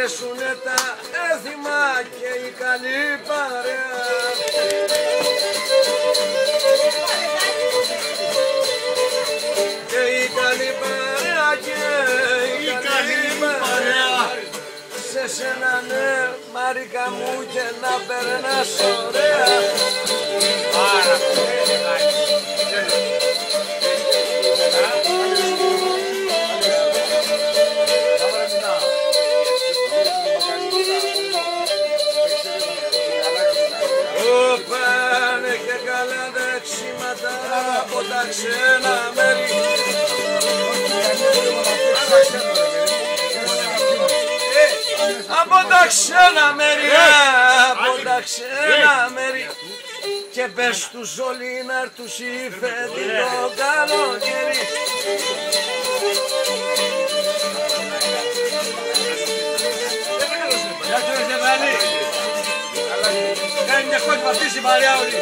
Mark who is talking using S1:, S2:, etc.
S1: αρέσουνε τα έθιμα και η καλή παρέα. Και η καλή παρέα και η καλή παρέα. Σε σένα ναι Μαρίκα μου και να περνάς ωραία.
S2: Πάρα πολύ.
S1: Πάνε και καλά δεξίματα από τα ξένα μέρη. Από τα ξένα μέρη, από τα ξένα μέρη. Και πες τους όλοι να έρθους η φετινό καλοκαίρι.
S2: Γεια σου ρε Ζεβρανή. Κάνει μια κόκκι πατήσει η Μαριά όλη.